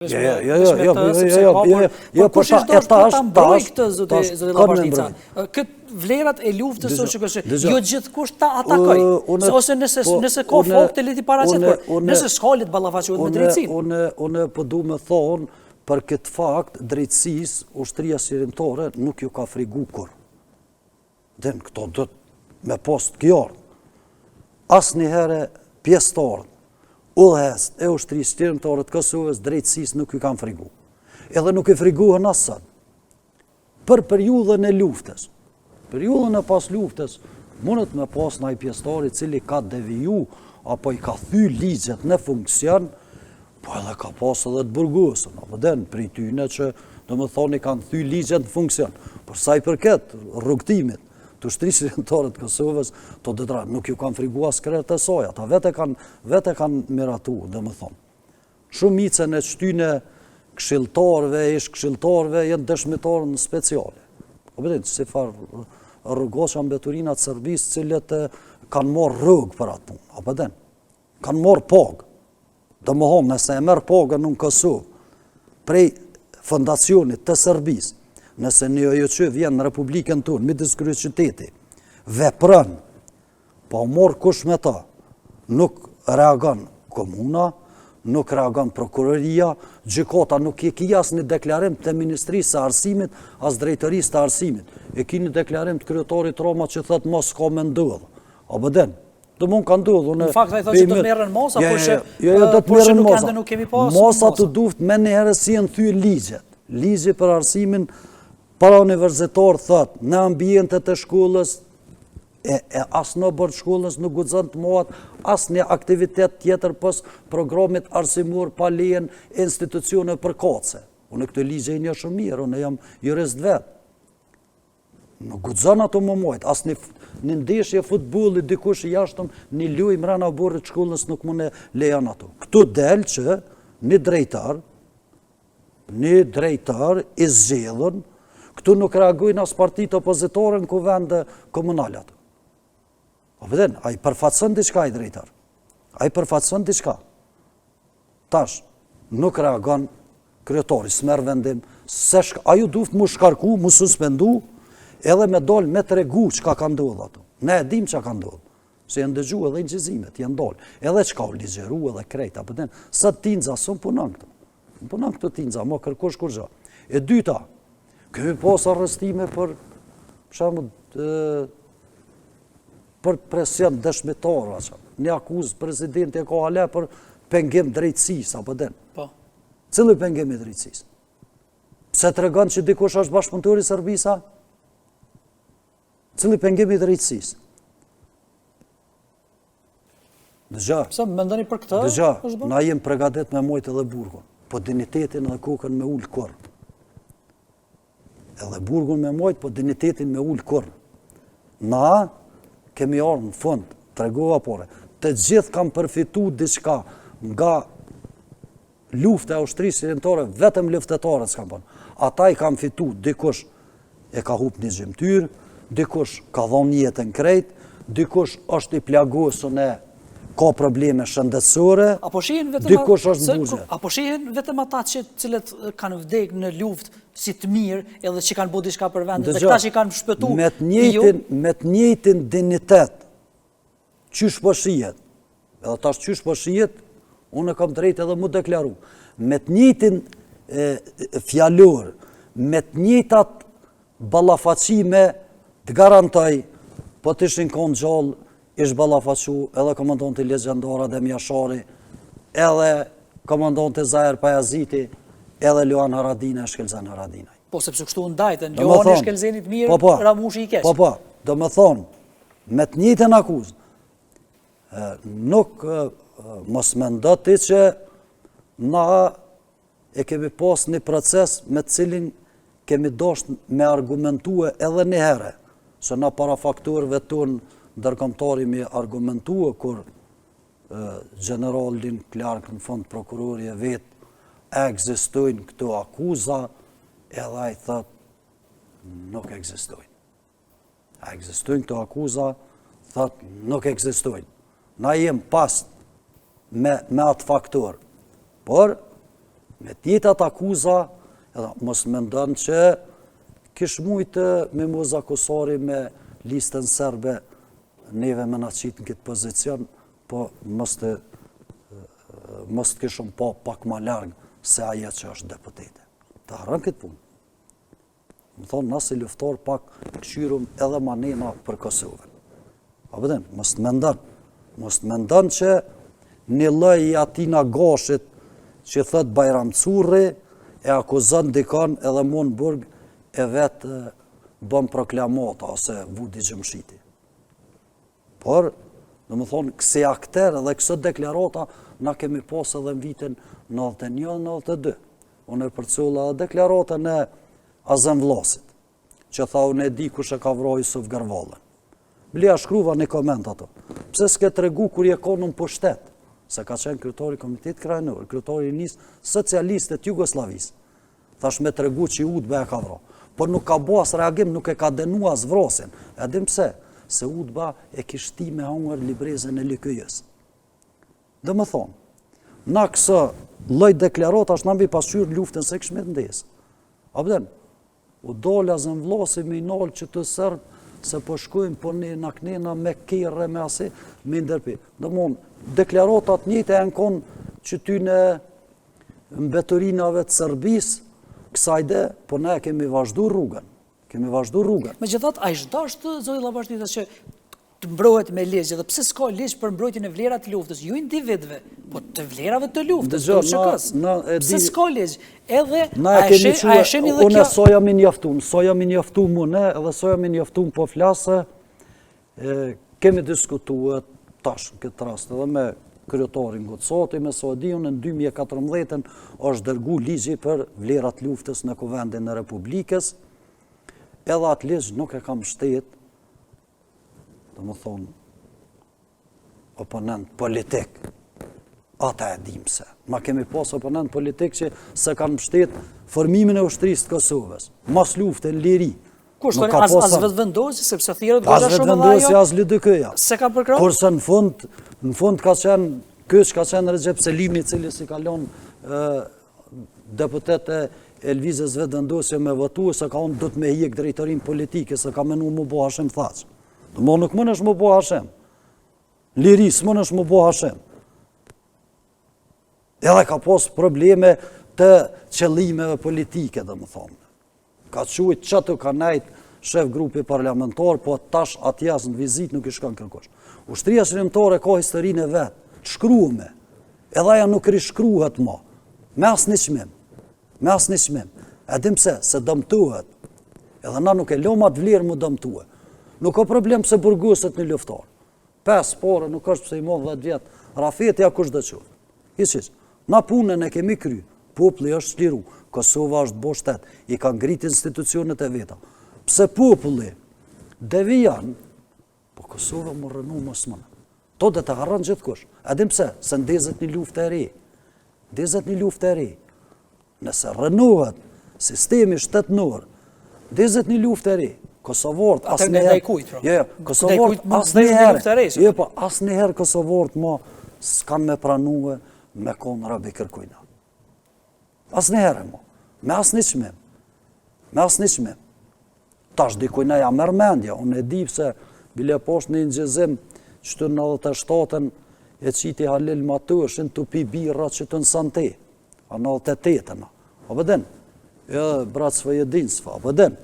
Po që do të ta mbroj këtë, zotë Llapartica. Këtë vlerat e luftës që kështë, jo gjithkusht ta atakoj. Ose nëse ka fok të leti paraqet, nëse shkallit ballafaqohet me drejtësinë. Unë po du me thonë, për këtë fakt, drejtësisë, ushtria shqyrtare nuk ju ka frigu kur. Dhe në këto dhëtë me post kjorë. Asë një herë pjesëtarët, udhëhes e ushtrisë shqyrtare të Kosovës, drejtësisë nuk ju kanë frigu. Edhe nuk e friguhën asët. Për periudhën e luftës, periudhën e pas luftës, mundet me pas në i pjesëtari cili ka deviju, apo i ka thy ligjet në funksion, po edhe ka pas edhe të burgosën, apo den, prej tyne që, do më thoni, kanë thy ligjet në funksion. Por sa i përket rrugtimit, të ushtrisë shqyrtare të Kosovës, të dëtra, nuk ju kanë frigu as krerët e saj, ata vete kanë miratu, dhe më thonë. Shumicën e qtyne këshilltarëve, ish këshilltarëve, jenë dëshmitarë në speciale. O bëdin, si farë rrugoqa mbeturinat Serbisë, cilët kanë morë rrugë për atë punë, o bëdin, kanë morë pagë. Dhe më thonë, nëse e merë pagën në Kosovë, prej fondacionit të Serbisë, nëse një jo që vjen në Republikën tonë, midis kryeqyteti, veprën, po morë kush me ta, nuk reagon komuna, nuk reagon prokuroria, gjykata nuk e ki as një deklarim të Ministrisë së Arsimit, as Drejtërisë të Arsimit. E ki një deklarim të kryetarit Roma që thëtë mos ka me ndodhë. A bëden, do mund ka ndodhë. Në fakt, a i thëtë që do të merën mos, apo që nuk ende nuk kemi pas? Mosat të duft me një herë si e në thyë ligjet. Ligje për arsimin para universitar thëtë, në ambientet e shkollës, asë në bërë shkollës nuk gudzën të mohat, asë një aktivitet tjetër pës programit arsimur pa lejen institucione për kace. Unë këtë ligje i një shumë mirë, unë jam jurist vetë. Nuk gudzën ato më mojtë, asë një ndeshje futbolli dikush i jashtëm, një luj mrena borët shkollës nuk më në lejan ato. Këtu del që një drejtar i zxedhën, këtu nuk reagojnë as partit opozitore në kuvende komunalat. O pëden, a i përfatësën diçka i drejtar. A i përfatësën diçka. Tash, nuk reagon kryetari, s'merë vendim, a ju duft mu shkarku, mu suspendu, edhe me dollë me të regu qka ka ndodhë ato. Ne e dim që ka ndodhë. Se jenë dëgju edhe në gjizimet, jenë dollë. Edhe qka u ligjeru edhe krejta, pëden, së tinza, së më punan këtu. Më punan këtu tinza, ma kërkosh kur gja. E dyta, kemi pas arrestime për presion dëshmitarë, një akuzë presidenti e ka hale për pengim drejtësis, apo den. Cili pengim i drejtësis? Pse të regon që dikush është bashkëpunëtor i Serbisa? Cili pengim i drejtësis? Dëgja. Pse më ndoni për këtë? Dëgja, na jem pregadet me mojtë edhe burgun, po dignitetin edhe kokën me ullë kërë. Edhe burgun me mojtë, po dignitetin me ullë kërë. Na kemi arë në fund, të regova pore, të gjithë kam përfitu diçka nga lufte e ushtrisë shqyrtare, vetëm luftetarët s'kam përnë. Ata i kam fitu, dikush e ka hup një gjymtyr, dikush ka dhonë jetën krejt, dikush është i plagosën e ka probleme shëndetësore, dikush është në buzhe. Apo shihen vetëm ata cilët kanë vdek në luftë si të mirë, edhe që kanë bo diçka për vendet, dhe këta që kanë shpëtu. Me të njëjtin dignitet, qysh po shihet, edhe tash qysh po shihet, unë kam drejt edhe mu deklaru, me të njëjtin fjallor, me të njëjtat ballafaqime të garantoj, po të ishin konë gjallë, ish ballafaqu edhe komandonti legjendara Adem Jashari, edhe komandonti Zaher Pajaziti, edhe Luan Haradina e Shkelzen Haradinaj. Po, sepse kështu ndajten, Luan e Shkelzenit mirë, Ramushi i keq. Po, do me thonë, me të njëjtën akuzë, nuk mos mendo ti që na e kemi pas një proces me cilin kemi dosht me argumentue edhe një herë, se na para faktorëve tonë ndërkombëtari mi argumentue kur generalin Clark në fund prokurori e vetë ekzistojnë këto akuza, edhe a i thëtë nuk ekzistojnë. Ekzistojnë këto akuza, thëtë nuk ekzistojnë. Na jem pas me atë faktor, por me tjetët akuza, edhe mos më ndonë që kish mujtë me Muza Kosari me listën serbe neve me na qitë në këtë pozicion, po mos të kishëm po pak ma largë se aje që është deputete. Të harën këtë punë. Më thonë, nësi luftor pak këshyrum edhe manena për Kosovën. A përdin, mos të mendan që një lëj i Atina Gashit që thët Bajram Curri e akuzën dikon edhe Mon Burg e vetë bën proklamata ose Vudi Gjëmshiti. Por, dhe më thonë, kësi akter edhe kësë deklarata na kemi posë edhe në vitin 91-92. Unë e përculla edhe deklaratën e Azem Vlasit, që tha unë e di kush e ka vrojë Yusuf Garvallën. Blia shkruva një koment ato. Pse s'ke të regu kur je konën për shtetë? Se ka qenë kryetari Komitet Krajnor, kryetari i nisë socialistet Jugoslavisë. Thash me të regu që UDBA e ka vrojë. Por nuk ka bo as reagim, nuk e ka denu as vrosin. E dim pse? Se UDBA e kishti me hangër librezën e LKJ-s. Dhe më thonë, na kësë lloj deklarata është nambi pasqyr luftën se këshmet ndesë. A pëden, u dole Azem Vlasi me i nalë që të sërbë, se po shkojmë po një naknena me kere, me asi, me ndërpi. Dhe mon, deklaratat njëte e në konë që ty në mbeturinave të Sërbis, kësajde, po ne kemi vazhdu rrugën. Me gjithat, a ishtë dashtë, Zoti Llambashnitas, që të mbrohet me ligj, dhe pse s'ka ligj për mbrojtjen e vlerat të luftës, ju individëve, po të vlerave të luftës, të shkës. Pse s'ka ligj? Edhe, a e sheni dhe kjo? Unë so jam i njoftum unë, edhe so jam i njoftum po flasë, kemi diskutuar tash në këtë rast, edhe me kryetarin Gocati, me Saadiun, në 2014 është dërgu ligji për vlerat luftës në Kuvendin e Republikës, edhe atë ligj nuk e kam shtetë, dhe më thonë, oponent politik, ata e dim se. Ma kemi pas oponent politik që se kanë mbështetë formimin e ushtrisë të Kosovës, mas luftën liri. Kushtë, as vetëvendosi, sepse thirët goxha shumë dhe ajo? As LDK-ja. Se ka përkrahur? Kurse në fund ka qenë, kësh ka qenë Recep Selimi, cili si kalon deputete Elvizës vetëvendosje me votu, se ka unë do të me hjek drejtorin politike, se ka menu më bo Hashim Thaqë. Dhe më nuk më nëshë më bo Hashim. Liris më nëshë më bo Hashim. Edhe ka pos probleme të qëllimeve politike, dhe më thonë. Ka qujtë që të ka nejtë shef grupi parlamentar, po tash atjas në vizit nuk i shkan kërkosh. Ushtria shërimtare ka historinë e vetë, të shkruume, edhe aja nuk rishkruhet ma, me asë një qmim, Edim se dëmtuhet, edhe na nuk e loma të vlerë më dëmtuhet. Nuk ka problem se burguset një luftar. 5 pore nuk është pse i modh 10 vjetë, rafetja kush dhe qëtë. Hiqis, na punën e kemi kry, populli është shliru, Kosova është bo shtet, i ka ngrit institucionet e veta. Pse populli devijan, po Kosova më rënu mos mënë. To dhe të harran gjithë kush. Edim pse, se ndezet një luft e re. Nëse rënohet sistemi shtetënor, ndezet një luft e re. Kosovorët asnjëherë Kosovorët ma s'kan me pranue me konë rabi kërkujna. Asnjëherë ma. Me asnjë çmim. Tash dikujna ja merr mendja, unë e di pse bile poshtë në ingjezim që të 97-ën e qiti Halil Matoshin të pi birra që të në Sante, a 98-ën. A pëdin? Bratë s'fëjedin s'fa, a pëdin?